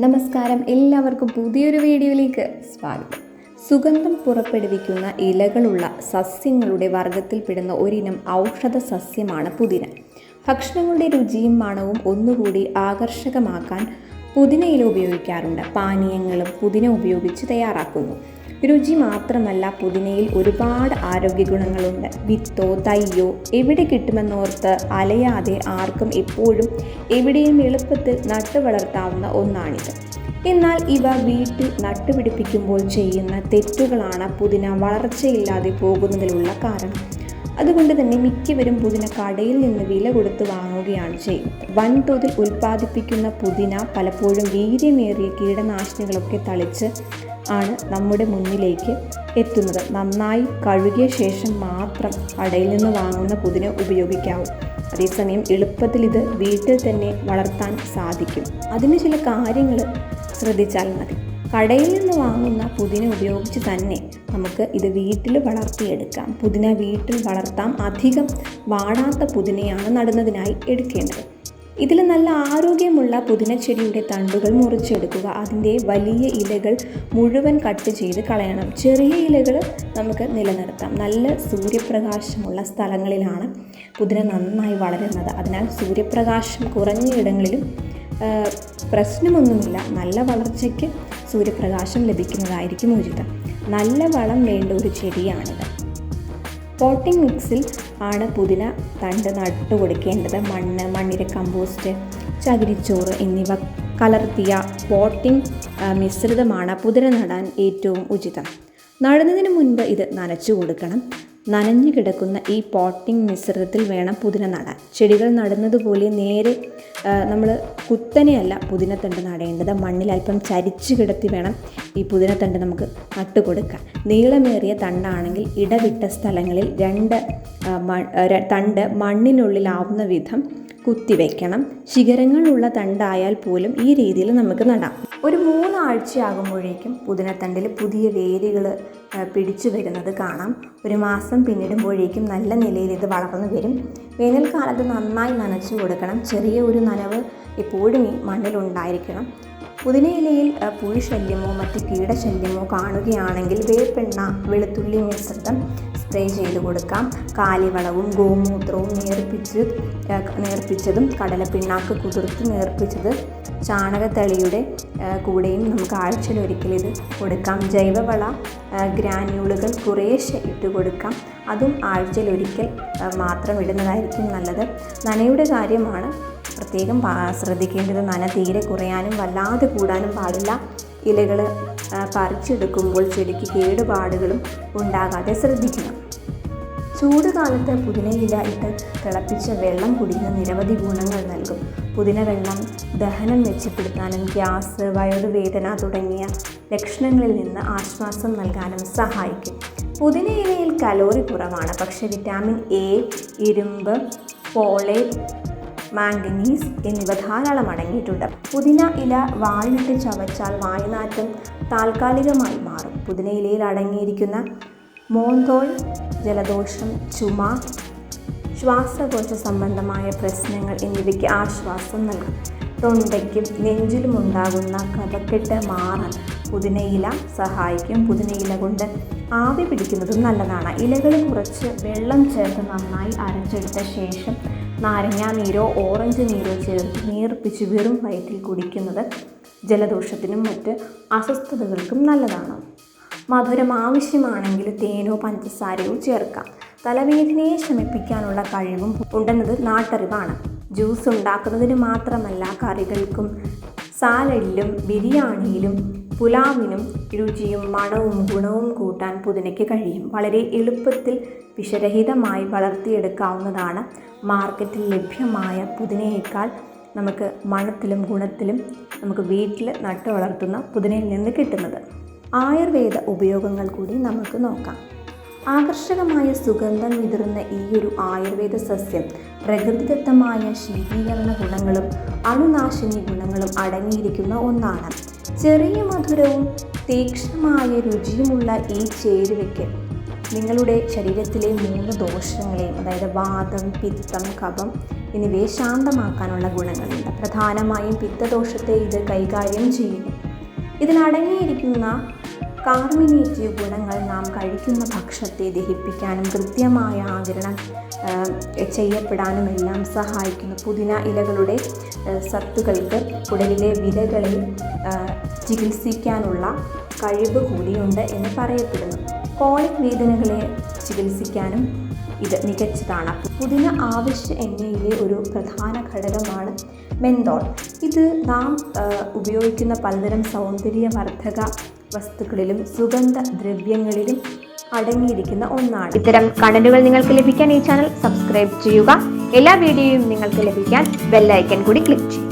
നമസ്കാരം, എല്ലാവർക്കും പുതിയൊരു വീഡിയോയിലേക്ക് സ്വാഗതം. സുഗന്ധം പുറപ്പെടുവിക്കുന്ന ഇലകളുള്ള സസ്യങ്ങളുടെ വർഗത്തിൽപ്പെടുന്ന ഒരിനം ഔഷധ സസ്യമാണ് പുതിന. ഭക്ഷണങ്ങളുടെ രുചിയും മണവും ഒന്നുകൂടി ആകർഷകമാക്കാൻ പുതിനയില ഉപയോഗിക്കാറുണ്ട്. പാനീയങ്ങളും പുതിന ഉപയോഗിച്ച് തയ്യാറാക്കുന്നു. രുചി മാത്രമല്ല, പുതിനയിൽ ഒരുപാട് ആരോഗ്യ ഗുണങ്ങളുണ്ട്. വിത്തോ തയ്യോ എവിടെ കിട്ടുമെന്നോർത്ത് അലയാതെ ആർക്കും എപ്പോഴും എവിടെയും എളുപ്പത്തിൽ നട്ടു വളർത്താവുന്ന ഒന്നാണിത്. എന്നാൽ ഇവ വീട്ടിൽ നട്ടുപിടിപ്പിക്കുമ്പോൾ ചെയ്യുന്ന തെറ്റുകളാണ് പുതിന വളർച്ചയില്ലാതെ പോകുന്നതിലുള്ള കാരണം. അതുകൊണ്ട് തന്നെ മിക്കവരും പുതിന കടയിൽ നിന്ന് വില കൊടുത്ത് വാങ്ങുകയാണ് ചെയ്യുന്നത്. വൻതോതിൽ ഉൽപ്പാദിപ്പിക്കുന്ന പുതിന പലപ്പോഴും വീര്യമേറിയ കീടനാശിനികളൊക്കെ തളിച്ച് ആണ് നമ്മുടെ മുന്നിലേക്ക് എത്തുന്നത്. നന്നായി കഴുകിയ ശേഷം മാത്രം കടയിൽ നിന്ന് വാങ്ങുന്ന പുതിന ഉപയോഗിക്കാവൂ. അതേസമയം എളുപ്പത്തിൽ ഇത് വീട്ടിൽ തന്നെ വളർത്താൻ സാധിക്കും. അതിന് ചില കാര്യങ്ങൾ ശ്രദ്ധിച്ചാൽ മതി. കടയിൽ നിന്ന് വാങ്ങുന്ന പുതിന ഉപയോഗിച്ച് തന്നെ നമുക്ക് ഇത് വീട്ടിൽ വളർത്തിയെടുക്കാം. പുതിന വീട്ടിൽ വളർത്താം. അധികം വാടാത്ത പുതിനയാണ് നടുന്നതിനായി എടുക്കേണ്ടത്. ഇതിൽ നല്ല ആരോഗ്യമുള്ള പുതിനച്ചെടിയുടെ തണ്ടുകൾ മുറിച്ചെടുക്കുക. അതിൻ്റെ വലിയ ഇലകൾ മുഴുവൻ കട്ട് ചെയ്ത് കളയണം. ചെറിയ ഇലകൾ നമുക്ക് നിലനിർത്താം. നല്ല സൂര്യപ്രകാശമുള്ള സ്ഥലങ്ങളിലാണ് പുതിന നന്നായി വളരുന്നത്. അതിനാൽ സൂര്യപ്രകാശം കുറഞ്ഞ ഇടങ്ങളിലും പ്രശ്നമൊന്നുമില്ല. നല്ല വളർച്ചയ്ക്ക് സൂര്യപ്രകാശം ലഭിക്കുന്നതായിരിക്കും ഉചിതം. നല്ല വളം വേണ്ട ഒരു ചെടിയാണിത്. പോട്ടിംഗ് മിക്സിൽ ആണ് പുതിന തണ്ട് നട്ടു കൊടുക്കേണ്ടത്. മണ്ണിര കമ്പോസ്റ്റ്, ചകിരിച്ചോറ് എന്നിവ കലർത്തിയ പോട്ടിംഗ് മിശ്രിതമാണ് പുതിന നടാൻ ഏറ്റവും ഉചിതം. നടുന്നതിന് മുൻപ് ഇത് നനച്ചു കൊടുക്കണം. നനഞ്ഞു കിടക്കുന്ന ഈ പോട്ടിംഗ് മിശ്രിതത്തിൽ വേണം പുതിന നടാൻ. ചെടികൾ നടുന്നത് പോലെ നേരെ നമ്മൾ കുത്തനെയല്ല പുതിനത്തണ്ട് നടേണ്ടത്. മണ്ണിൽ അല്പം ചരിച്ചു കിടത്തി വേണം ഈ പുതിനത്തണ്ട് നമുക്ക് നട്ടു കൊടുക്കാൻ. നീളമേറിയ തണ്ടാണെങ്കിൽ ഇടവിട്ട സ്ഥലങ്ങളിൽ തണ്ട് മണ്ണിനുള്ളിലാവുന്ന വിധം കുത്തിവെക്കണം. ശിഖരങ്ങളുള്ള തണ്ടായാൽ പോലും ഈ രീതിയിൽ നമുക്ക് നടാം. ഒരു 3 ആഴ്ചയാകുമ്പോഴേക്കും പുതിനത്തണ്ടിൽ പുതിയ വേരുകൾ പിടിച്ചു വരുന്നത് കാണാം. ഒരു മാസം പിന്നിടുമ്പോഴേക്കും നല്ല നിലയിൽ ഇത് വളർന്നു വരും. വേനൽക്കാലത്ത് നന്നായി നനച്ചു കൊടുക്കണം. ചെറിയ ഒരു നനവ് എപ്പോഴും ഈ മണ്ണിലുണ്ടായിരിക്കണം. പുതിനയിലയിൽ പുഴുശല്യമോ മറ്റ് കീടശല്യമോ കാണുകയാണെങ്കിൽ വേപ്പെണ്ണ, വെളുത്തുള്ളി മിശ്രിതം സ്പ്രേ ചെയ്ത് കൊടുക്കാം. കാലിവളവും ഗോമൂത്രവും നേർപ്പിച്ചതും കടലപ്പിണ്ണാക്ക് കുതിർത്ത് നേർപ്പിച്ചത് ചാണകത്തളിയുടെ കൂടെയും നമുക്ക് ആഴ്ചയിലൊരിക്കൽ ഇത് കൊടുക്കാം. ജൈവവള ഗ്രാന്യൂളുകൾ കുറേശ്ശെ ഇട്ട് കൊടുക്കാം. അതും ആഴ്ചയിലൊരിക്കൽ മാത്രം ഇടുന്നതായിരിക്കും നല്ലത്. നനയുടെ കാര്യമാണ് പ്രത്യേകം ശ്രദ്ധിക്കേണ്ടത്. നന തീരെ കുറയാനും വല്ലാതെ കൂടാനും പാടില്ല. ഇലകൾ പറിച്ചെടുക്കുമ്പോൾ ചെടിക്ക് കേടുപാടുകളും ഉണ്ടാകാതെ ശ്രദ്ധിക്കണം. ചൂടുകാലത്ത് പുതിനയില ഇട്ട് തിളപ്പിച്ച വെള്ളം കുടിക്കുന്ന നിരവധി ഗുണങ്ങൾ നൽകും. പുതിന വെള്ളം ദഹനം മെച്ചപ്പെടുത്താനും ഗ്യാസ്, വയറുവേദന തുടങ്ങിയ ലക്ഷണങ്ങളിൽ നിന്ന് ആശ്വാസം നൽകാനും സഹായിക്കും. പുതിനയിലയിൽ കലോറി കുറവാണ്, പക്ഷേ വിറ്റാമിൻ എ, ഇരുമ്പ്, ഫോളേറ്റ്, മാംഗനീസ് എന്നിവ ധാരാളം അടങ്ങിയിട്ടുണ്ട്. പുതിന ഇല വായിലിട്ട് ചവച്ചാൽ വായുനാറ്റം താൽക്കാലികമായി മാറും. പുതിനയിലയിൽ അടങ്ങിയിരിക്കുന്ന മോന്തോൾ ജലദോഷം, ചുമ, ശ്വാസകോശ സംബന്ധമായ പ്രശ്നങ്ങൾ എന്നിവയ്ക്ക് ആശ്വാസം നൽകും. തൊണ്ടയ്ക്കും നെഞ്ചിലും ഉണ്ടാകുന്ന കഫക്കെട്ട് മാറാൻ പുതിനയില സഹായിക്കും. പുതിനയില കൊണ്ട് ആവി പിടിക്കുന്നതും നല്ലതാണ്. ഇലകൾ കുറച്ച് വെള്ളം ചേർത്ത് നന്നായി അരച്ചെടുത്ത ശേഷം നാരങ്ങാ നീരോ ഓറഞ്ച് നീരോ ചേർത്ത് നേർപ്പിച്ച് വെറും വയറ്റിൽ കുടിക്കുന്നത് ജലദോഷത്തിനും മറ്റ് അസ്വസ്ഥതകൾക്കും നല്ലതാണ്. മധുരം ആവശ്യമാണെങ്കിൽ തേനോ പഞ്ചസാരയോ ചേർക്കാം. തലവേദനയെ ശമിപ്പിക്കാനുള്ള കഴിവും ഉണ്ടെന്നത് നാട്ടറിവാണ്. ജ്യൂസ് ഉണ്ടാക്കുന്നതിന് മാത്രമല്ല, കറികൾക്കും സാലഡിലും ബിരിയാണിയിലും പുലാവിനും രുചിയും മണവും ഗുണവും കൂട്ടാൻ പുതിനയ്ക്ക് കഴിയും. വളരെ എളുപ്പത്തിൽ വിഷരഹിതമായി വളർത്തിയെടുക്കാവുന്നതാണ്. മാർക്കറ്റിൽ ലഭ്യമായ പുതിനയേക്കാൾ നമുക്ക് മണത്തിലും ഗുണത്തിലും നമുക്ക് വീട്ടിൽ നട്ടു വളർത്തുന്ന പുതിനയിൽ നിന്ന് കിട്ടുന്നത്. ആയുർവേദ ഉപയോഗങ്ങൾ കൂടി നമുക്ക് നോക്കാം. ആകർഷകമായ സുഗന്ധം വിതറുന്ന ഈയൊരു ആയുർവേദ സസ്യം പ്രകൃതിദത്തമായ ശീതീകരണ ഗുണങ്ങളും അണുനാശിനി ഗുണങ്ങളും അടങ്ങിയിരിക്കുന്ന ഒന്നാണ്. ചെറിയ മധുരവും തീക്ഷ്ണമായ രുചിയുമുള്ള ഈ ചേരുവയ്ക്ക് നിങ്ങളുടെ ശരീരത്തിലെ 3 ദോഷങ്ങളെയും, അതായത് വാതം, പിത്തം, കഫം എന്നിവയെ ശാന്തമാക്കാനുള്ള ഗുണങ്ങളുണ്ട്. പ്രധാനമായും പിത്തദോഷത്തെ ഇത് കൈകാര്യം ചെയ്യുന്നു. ഇതിലടങ്ങിയിരിക്കുന്ന കാർമിനേറ്റീവ് ഗുണങ്ങൾ നാം കഴിക്കുന്ന ഭക്ഷണത്തെ ദഹിപ്പിക്കാനും കൃത്യമായ ആഗിരണം ചെയ്യപ്പെടാനുമെല്ലാം സഹായിക്കുന്നു. പുതിന ഇലകളുടെ സത്തുകൾക്ക് കുടലിലെ വിരകളിൽ ചികിത്സിക്കാനുള്ള കഴിവ് കൂടിയുണ്ട് എന്ന് പറയപ്പെടുന്നു. കോളിക് വേദനകളെ ചികിത്സിക്കാനും ഇത് മികച്ചതാണ്. പുതിന ആവശ്യ എണ്ണയിലെ ഒരു പ്രധാന ഘടകമാണ് മെന്തോൾ. ഇത് നാം ഉപയോഗിക്കുന്ന പലതരം സൗന്ദര്യവർദ്ധക വസ്തുക്കളിലും സുഗന്ധദ്രവ്യങ്ങളിലും അടങ്ങിയിരിക്കുന്ന ഒന്നാണ്. ഇത്തരം കണ്ടന്റുകൾ നിങ്ങൾക്ക് ലഭിക്കാൻ ഈ ചാനൽ സബ്സ്ക്രൈബ് ചെയ്യുക. എല്ലാ വീഡിയോയും നിങ്ങൾക്ക് ലഭിക്കാൻ ബെൽ ഐക്കൺ കൂടി ക്ലിക്ക് ചെയ്യുക.